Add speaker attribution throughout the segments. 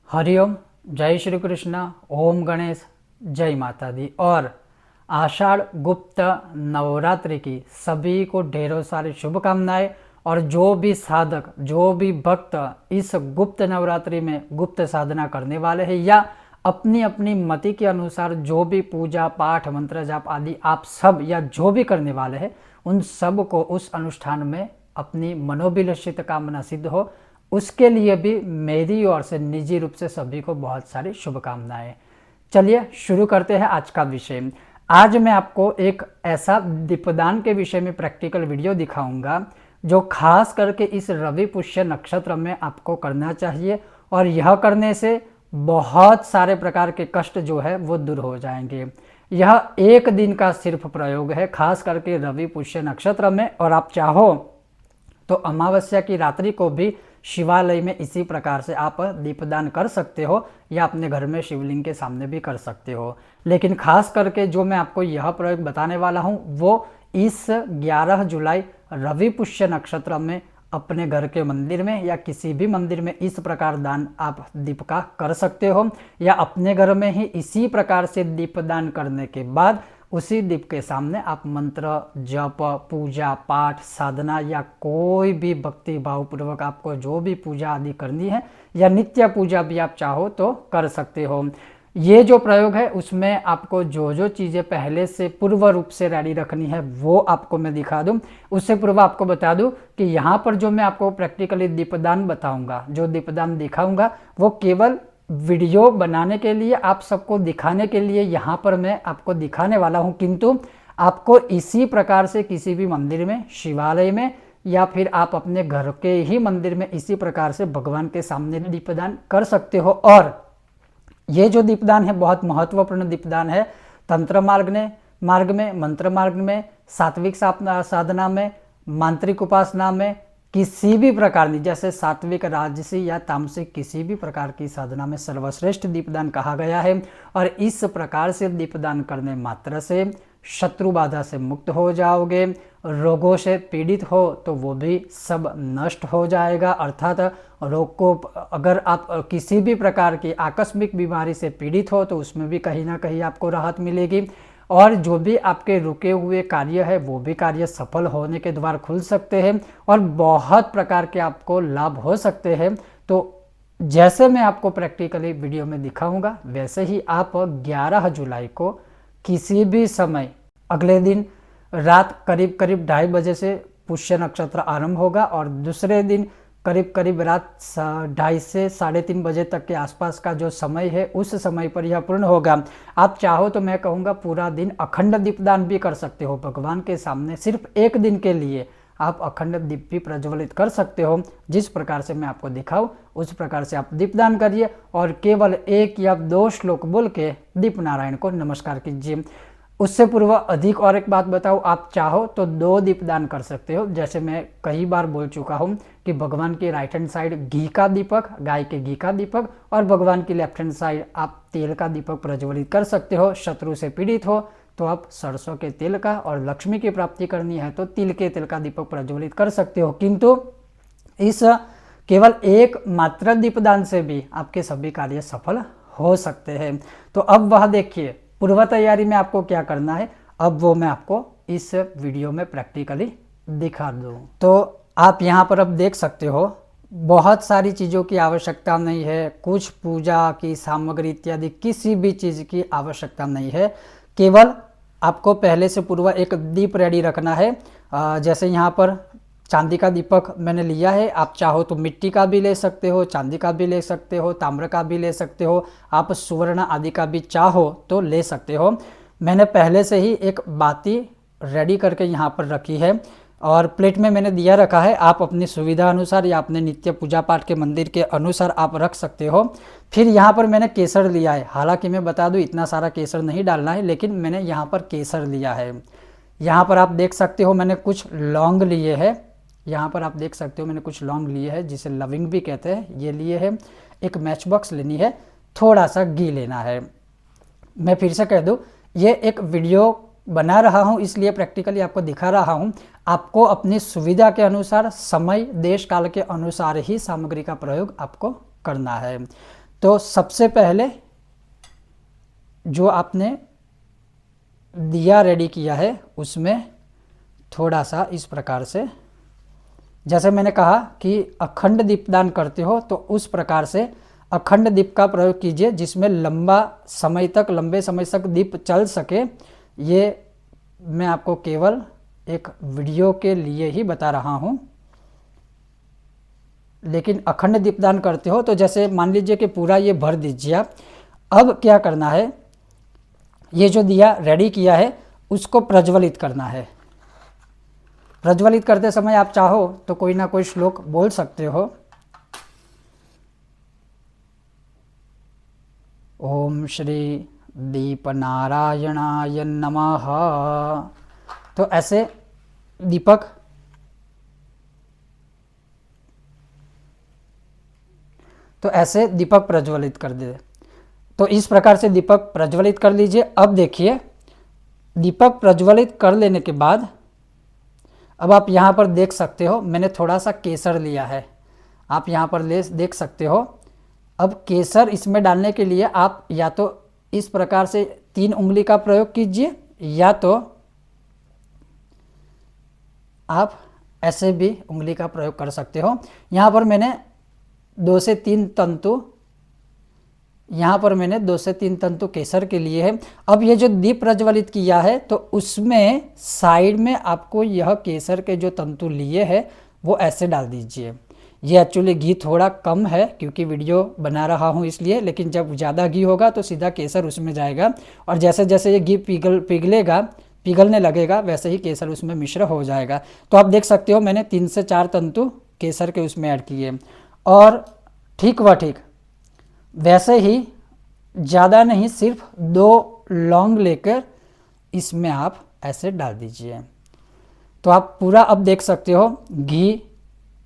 Speaker 1: हरिओम, जय श्री कृष्ण, ओम गणेश, जय माता दी। और आषाढ़ गुप्त नवरात्रि की सभी को ढेरों सारी शुभकामनाएं। और जो भी साधक, जो भी भक्त इस गुप्त नवरात्रि में गुप्त साधना करने वाले हैं या अपनी अपनी मति के अनुसार जो भी पूजा पाठ मंत्र जाप आदि आप सब या जो भी करने वाले हैं, उन सब को उस अनुष्ठान में अपनी मनोभिलषित कामना सिद्ध हो, उसके लिए भी मेरी ओर से निजी रूप से सभी को बहुत सारी शुभकामनाएं। चलिए शुरू करते हैं आज का विषय। आज मैं आपको एक ऐसा दीपदान के विषय में प्रैक्टिकल वीडियो दिखाऊंगा जो खास करके इस रवि पुष्य नक्षत्र में आपको करना चाहिए, और यह करने से बहुत सारे प्रकार के कष्ट जो है वो दूर हो जाएंगे। यह एक दिन का सिर्फ प्रयोग है, खास करके रवि पुष्य नक्षत्र में। और आप चाहो तो अमावस्या की रात्रि को भी शिवालय में इसी प्रकार से आप दीपदान कर सकते हो, या अपने घर में शिवलिंग के सामने भी कर सकते हो। लेकिन खास करके जो मैं आपको यह प्रयोग बताने वाला हूँ वो इस 11 जुलाई रवि पुष्य नक्षत्र में अपने घर के मंदिर में या किसी भी मंदिर में इस प्रकार दान आप दीप का कर सकते हो, या अपने घर में ही इसी प्रकार से दीपदान करने के बाद उसी दीप के सामने आप मंत्र जप पूजा पाठ साधना या कोई भी भक्ति भावपूर्वक आपको जो भी पूजा आदि करनी है या नित्य पूजा भी आप चाहो तो कर सकते हो। ये जो प्रयोग है उसमें आपको जो जो चीज़ें पहले से पूर्व रूप से रेडी रखनी है वो आपको मैं दिखा दूं। उससे पूर्व आपको बता दूं कि यहाँ पर जो मैं आपको प्रैक्टिकली दीपदान बताऊंगा, जो दीपदान दिखाऊंगा, वो केवल वीडियो बनाने के लिए, आप सबको दिखाने के लिए यहाँ पर मैं आपको दिखाने वाला हूँ। किंतु आपको इसी प्रकार से किसी भी मंदिर में, शिवालय में, या फिर आप अपने घर के ही मंदिर में इसी प्रकार से भगवान के सामने दीपदान कर सकते हो। और ये जो दीपदान है बहुत महत्वपूर्ण दीपदान है। तंत्र मार्ग में, मंत्र मार्ग में, सात्विक साधना में, मांत्रिक उपासना में, किसी भी प्रकार की, जैसे सात्विक राजसी या तामसिक किसी भी प्रकार की साधना में सर्वश्रेष्ठ दीपदान कहा गया है। और इस प्रकार से दीपदान करने मात्र से शत्रु बाधा से मुक्त हो जाओगे, रोगों से पीड़ित हो तो वो भी सब नष्ट हो जाएगा। अर्थात रोग को, अगर आप किसी भी प्रकार की आकस्मिक बीमारी से पीड़ित हो तो उसमें भी कहीं ना कहीं आपको राहत मिलेगी। और जो भी आपके रुके हुए कार्य है वो भी कार्य सफल होने के द्वार खुल सकते हैं और बहुत प्रकार के आपको लाभ हो सकते हैं। तो जैसे मैं आपको प्रैक्टिकली वीडियो में दिखाऊंगा वैसे ही आप 11 जुलाई को किसी भी समय, अगले दिन रात करीब 2:30 बजे से पुष्य नक्षत्र आरंभ होगा और दूसरे दिन करीब रात 2:30 से 3:30 बजे तक के आसपास का जो समय है उस समय पर यह पूर्ण होगा। आप चाहो तो मैं कहूँगा पूरा दिन अखंड दीपदान भी कर सकते हो भगवान के सामने। सिर्फ एक दिन के लिए आप अखंड दीप भी प्रज्वलित कर सकते हो। जिस प्रकार से मैं आपको दिखाऊं उस प्रकार से आप दीपदान करिए और केवल 1 या 2 श्लोक बोल के दीप नारायण को नमस्कार कीजिए। उससे पूर्व अधिक और एक बात बताऊं, आप चाहो तो 2 दीपदान कर सकते हो। जैसे मैं कई बार बोल चुका हूं कि भगवान की राइट हैंड साइड घी का दीपक, गाय के घी का दीपक, और भगवान की लेफ्ट हैंड साइड आप तेल का दीपक प्रज्वलित कर सकते हो। शत्रु से पीड़ित हो तो आप सरसों के तेल का, और लक्ष्मी की प्राप्ति करनी है तो तिल के तेल का दीपक प्रज्वलित कर सकते हो। किंतु इस केवल एक मात्र दीपदान से भी आपके सभी कार्य सफल हो सकते हैं। तो अब वह देखिए पूर्व तैयारी में आपको क्या करना है, अब वो मैं आपको इस वीडियो में प्रैक्टिकली दिखा दूँ। तो आप यहाँ पर अब देख सकते हो बहुत सारी चीज़ों की आवश्यकता नहीं है, कुछ पूजा की सामग्री इत्यादि किसी भी चीज़ की आवश्यकता नहीं है। केवल आपको पहले से पूर्व एक दीप रेडी रखना है। जैसे यहाँ पर चांदी का दीपक मैंने लिया है, आप चाहो तो मिट्टी का भी ले सकते हो, चांदी का भी ले सकते हो, ताम्र का भी ले सकते हो, आप सुवर्ण आदि का भी चाहो तो ले सकते हो। मैंने पहले से ही एक बाती रेडी करके यहाँ पर रखी है और प्लेट में मैंने दिया रखा है। आप अपनी सुविधा अनुसार या अपने नित्य पूजा पाठ के मंदिर के अनुसार आप रख सकते हो। फिर यहाँ पर मैंने केसर लिया है। हालांकि मैं बता दूँ इतना सारा केसर नहीं डालना है, लेकिन मैंने यहाँ पर केसर लिया है। यहाँ पर आप देख सकते हो मैंने कुछ लौंग लिए हैं। यहाँ पर आप देख सकते हो मैंने कुछ लौंग लिए हैं जिसे लविंग भी कहते हैं, ये लिए हैं। एक मैच बॉक्स लेनी है, थोड़ा सा घी लेना है। मैं फिर से कह दूँ ये एक वीडियो बना रहा हूँ इसलिए प्रैक्टिकली आपको दिखा रहा हूँ। आपको अपनी सुविधा के अनुसार, समय देश काल के अनुसार ही सामग्री का प्रयोग आपको करना है। तो सबसे पहले जो आपने दिया रेडी किया है उसमें थोड़ा सा इस प्रकार से, जैसे मैंने कहा कि अखंड दीपदान करते हो तो उस प्रकार से अखंड दीप का प्रयोग कीजिए, जिसमें लंबे समय तक दीप चल सके। ये मैं आपको केवल एक वीडियो के लिए ही बता रहा हूँ। लेकिन अखंड दीपदान करते हो तो जैसे मान लीजिए कि पूरा ये भर दीजिए आप। अब क्या करना है, ये जो दिया रेडी किया है उसको प्रज्वलित करना है। प्रज्वलित करते समय आप चाहो तो कोई ना कोई श्लोक बोल सकते हो। ओम श्री दीपनारायणाय नमः। तो ऐसे दीपक प्रज्वलित कर दे। तो इस प्रकार से दीपक प्रज्वलित कर लीजिए। अब देखिए, दीपक प्रज्वलित कर लेने के बाद अब आप यहाँ पर देख सकते हो मैंने थोड़ा सा केसर लिया है, आप यहाँ पर देख सकते हो। अब केसर इसमें डालने के लिए आप या तो इस प्रकार से 3 उंगली का प्रयोग कीजिए, या तो आप ऐसे भी उंगली का प्रयोग कर सकते हो। यहाँ पर मैंने 2 से 3 तंतु केसर के लिए है। अब ये जो दीप प्रज्वलित किया है तो उसमें साइड में आपको यह केसर के जो तंतु लिए हैं वो ऐसे डाल दीजिए। ये एक्चुअली घी थोड़ा कम है क्योंकि वीडियो बना रहा हूँ इसलिए, लेकिन जब ज़्यादा घी होगा तो सीधा केसर उसमें जाएगा और जैसे जैसे ये घी पिघलने लगेगा वैसे ही केसर उसमें मिश्र हो जाएगा। तो आप देख सकते हो मैंने 3 से 4 तंतु केसर के उसमें ऐड किए। और ठीक वैसे ही ज़्यादा नहीं, सिर्फ 2 लौंग लेकर इसमें आप ऐसे डाल दीजिए। तो आप पूरा अब देख सकते हो घी,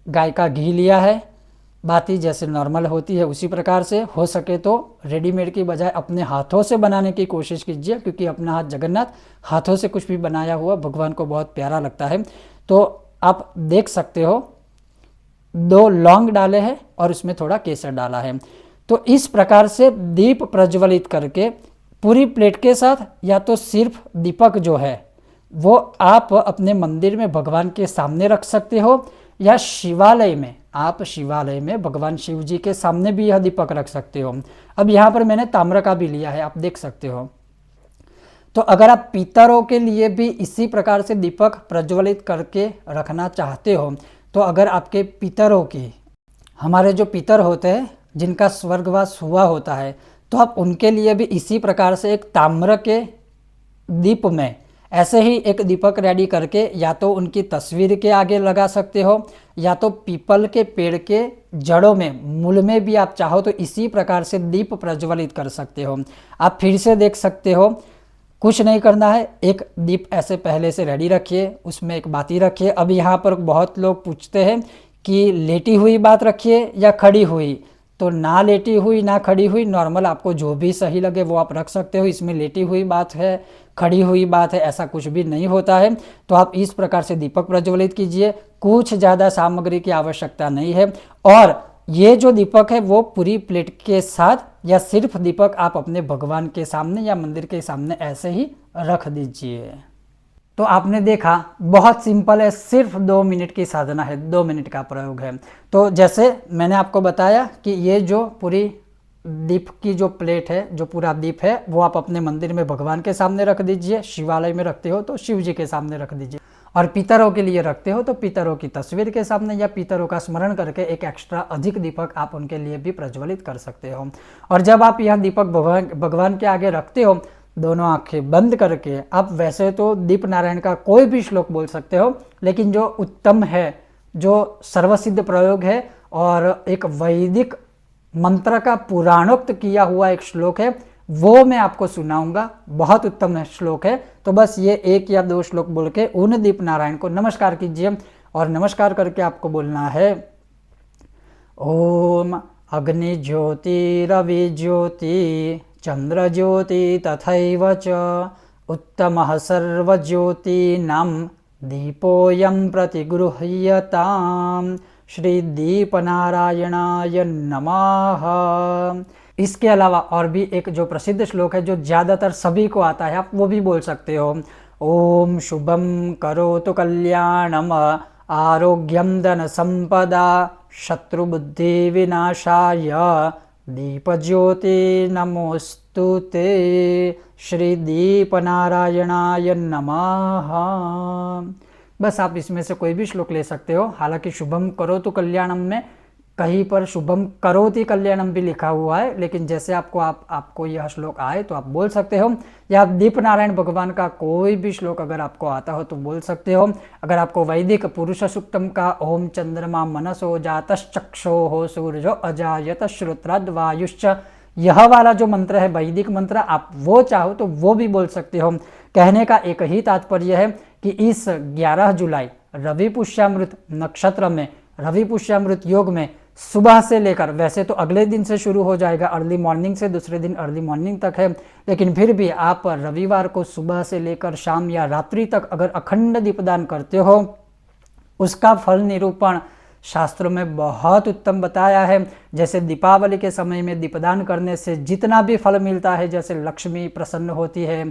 Speaker 1: गाय का घी लिया है, बाती जैसे नॉर्मल होती है उसी प्रकार से। हो सके तो रेडीमेड की बजाय अपने हाथों से बनाने की कोशिश कीजिए, क्योंकि अपना हाथ जगन्नाथ, हाथों से कुछ भी बनाया हुआ भगवान को बहुत प्यारा लगता है। तो आप देख सकते हो 2 लौंग डाले हैं और उसमें थोड़ा केसर डाला है। तो इस प्रकार से दीप प्रज्वलित करके पूरी प्लेट के साथ या तो सिर्फ दीपक जो है वो आप अपने मंदिर में भगवान के सामने रख सकते हो, या शिवालय में भगवान शिव जी के सामने भी यह दीपक रख सकते हो। अब यहाँ पर मैंने ताम्र का भी लिया है, आप देख सकते हो। तो अगर आप पितरों के लिए भी इसी प्रकार से दीपक प्रज्वलित करके रखना चाहते हो, तो अगर आपके पितरों की, हमारे जो पितर होते हैं जिनका स्वर्गवास हुआ होता है, तो आप उनके लिए भी इसी प्रकार से एक ताम्र के दीप में ऐसे ही एक दीपक रेडी करके या तो उनकी तस्वीर के आगे लगा सकते हो, या तो पीपल के पेड़ के जड़ों में, मूल में भी आप चाहो तो इसी प्रकार से दीप प्रज्वलित कर सकते हो। आप फिर से देख सकते हो, कुछ नहीं करना है, एक दीप ऐसे पहले से रेडी रखिए, उसमें एक बाती रखिए। अब यहाँ पर बहुत लोग पूछते हैं कि लेटी हुई बात रखिए या खड़ी हुई, तो ना लेटी हुई ना खड़ी हुई, नॉर्मल आपको जो भी सही लगे वो आप रख सकते हो। इसमें लेटी हुई बात है, खड़ी हुई बात है, ऐसा कुछ भी नहीं होता है। तो आप इस प्रकार से दीपक प्रज्वलित कीजिए, कुछ ज़्यादा सामग्री की आवश्यकता नहीं है। और ये जो दीपक है वो पूरी प्लेट के साथ या सिर्फ दीपक आप अपने भगवान के सामने या मंदिर के सामने ऐसे ही रख दीजिए। तो आपने देखा, बहुत सिंपल है, सिर्फ 2 मिनट की साधना है, 2 मिनट का प्रयोग है। तो जैसे मैंने आपको बताया कि ये जो पूरी दीप की जो प्लेट है, जो पूरा दीप है, वो आप अपने मंदिर में भगवान के सामने रख दीजिए। शिवालय में रखते हो तो शिव जी के सामने रख दीजिए, और पितरों के लिए रखते हो तो पितरों की तस्वीर के सामने या पितरों का स्मरण करके एक एक्स्ट्रा अधिक दीपक आप उनके लिए भी प्रज्वलित कर सकते हो। और जब आप यह दीपक भगवान के आगे रखते हो, दोनों आंखें बंद करके, आप वैसे तो दीप नारायण का कोई भी श्लोक बोल सकते हो, लेकिन जो उत्तम है, जो सर्वसिद्ध प्रयोग है और एक वैदिक मंत्र का पुराणोक्त किया हुआ एक श्लोक है, वो मैं आपको सुनाऊंगा। बहुत उत्तम श्लोक है। तो बस ये 1 या 2 श्लोक बोल के उन दीप नारायण को नमस्कार कीजिए, और नमस्कार करके आपको बोलना है, ओम अग्नि ज्योति रवि ज्योति चंद्र ज्योति तथैव च उत्तमः सर्वज्योतीनां दीपोऽयं प्रतिगृह्यताम्। श्री दीपनारायणाय नमः। इसके अलावा और भी एक जो प्रसिद्ध श्लोक है जो ज़्यादातर सभी को आता है, आप वो भी बोल सकते हो। ओम शुभम करोतु कल्याणम आरोग्यम धन संपदा शत्रु बुद्धि विनाशाय दीपज्योति नमोस्तुते श्री दीपनारायणाय नमः। बस आप इसमें से कोई भी श्लोक ले सकते हो। हालांकि शुभम करोतु कल्याणम में कहीं पर शुभम करोति कल्याणम भी लिखा हुआ है, लेकिन जैसे आपको यह श्लोक आए तो आप बोल सकते हो, या आप दीप नारायण भगवान का कोई भी श्लोक अगर आपको आता हो तो बोल सकते हो। अगर आपको वैदिक पुरुष सूक्तम का ओम चंद्रमा मनसो जातश्चक्षो हो सूर्यो अजायत श्रोत्राद वायुश्च, यह वाला जो मंत्र है वैदिक मंत्र, आप वो चाहो तो वो भी बोल सकते हो। कहने का एक ही तात्पर्य है कि इस 11 जुलाई रवि पुष्यामृत नक्षत्र में, रवि पुष्यामृत योग में सुबह से लेकर, वैसे तो अगले दिन से शुरू हो जाएगा, अर्ली मॉर्निंग से दूसरे दिन अर्ली मॉर्निंग तक है, लेकिन फिर भी आप रविवार को सुबह से लेकर शाम या रात्रि तक अगर अखंड दीपदान करते हो, उसका फल निरूपण शास्त्रों में बहुत उत्तम बताया है। जैसे दीपावली के समय में दीपदान करने से जितना भी फल मिलता है, जैसे लक्ष्मी प्रसन्न होती है,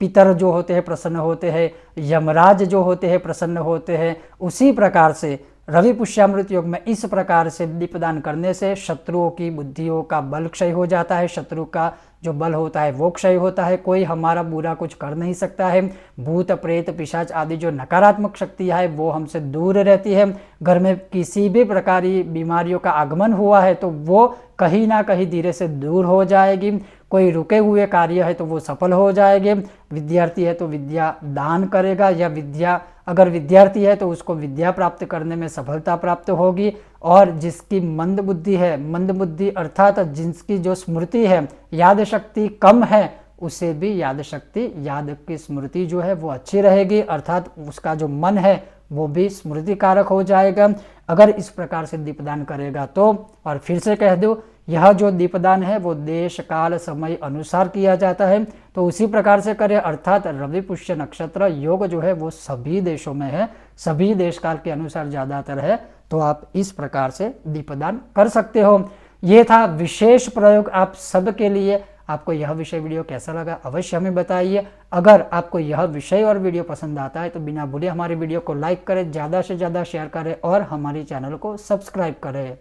Speaker 1: पितर जो होते हैं प्रसन्न होते हैं, यमराज जो होते हैं प्रसन्न होते हैं, उसी प्रकार से रवि पुष्यामृत योग में इस प्रकार से दीपदान करने से शत्रुओं की बुद्धियों का बल क्षय हो जाता है, शत्रु का जो बल होता है वो क्षय होता है, कोई हमारा बुरा कुछ कर नहीं सकता है, भूत प्रेत पिशाच आदि जो नकारात्मक शक्तियाँ है वो हमसे दूर रहती है। घर में किसी भी प्रकार की बीमारियों का आगमन हुआ है तो वो कहीं ना कहीं धीरे से दूर हो जाएगी, कोई रुके हुए कार्य है तो वो सफल हो जाएंगे। विद्यार्थी है तो विद्या दान करेगा, या विद्या अगर विद्यार्थी है तो उसको विद्या प्राप्त करने में सफलता प्राप्त होगी। और जिसकी मंद बुद्धि है, मंद बुद्धि अर्थात जिसकी जो स्मृति है, याद शक्ति कम है, उसे भी याद शक्ति, याद की स्मृति जो है वो अच्छी रहेगी, अर्थात उसका जो मन है वो भी स्मृति कारक हो जाएगा अगर इस प्रकार से दीपदान करेगा तो। और फिर से कह दूं, यह जो दीपदान है वो देश काल समय अनुसार किया जाता है, तो उसी प्रकार से करें, अर्थात रवि पुष्य नक्षत्र योग जो है वो सभी देशों में है, सभी देश काल के अनुसार ज़्यादातर है, तो आप इस प्रकार से दीपदान कर सकते हो। ये था विशेष प्रयोग आप सबके लिए। आपको यह विषय वीडियो कैसा लगा अवश्य हमें बताइए। अगर आपको यह विषय और वीडियो पसंद आता है तो बिना भूले हमारी वीडियो को लाइक करें, ज़्यादा से ज़्यादा शेयर करें और हमारे चैनल को सब्सक्राइब करें।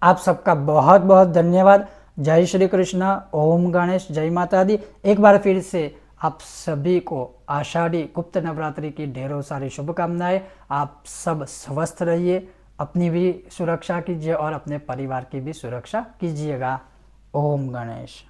Speaker 1: आप सबका बहुत बहुत धन्यवाद। जय श्री कृष्ण, ओम गणेश, जय माता दी। एक बार फिर से आप सभी को आषाढ़ी गुप्त नवरात्रि की ढेरों सारी शुभकामनाएं। आप सब स्वस्थ रहिए, अपनी भी सुरक्षा कीजिए और अपने परिवार की भी सुरक्षा कीजिएगा। ओम गणेश।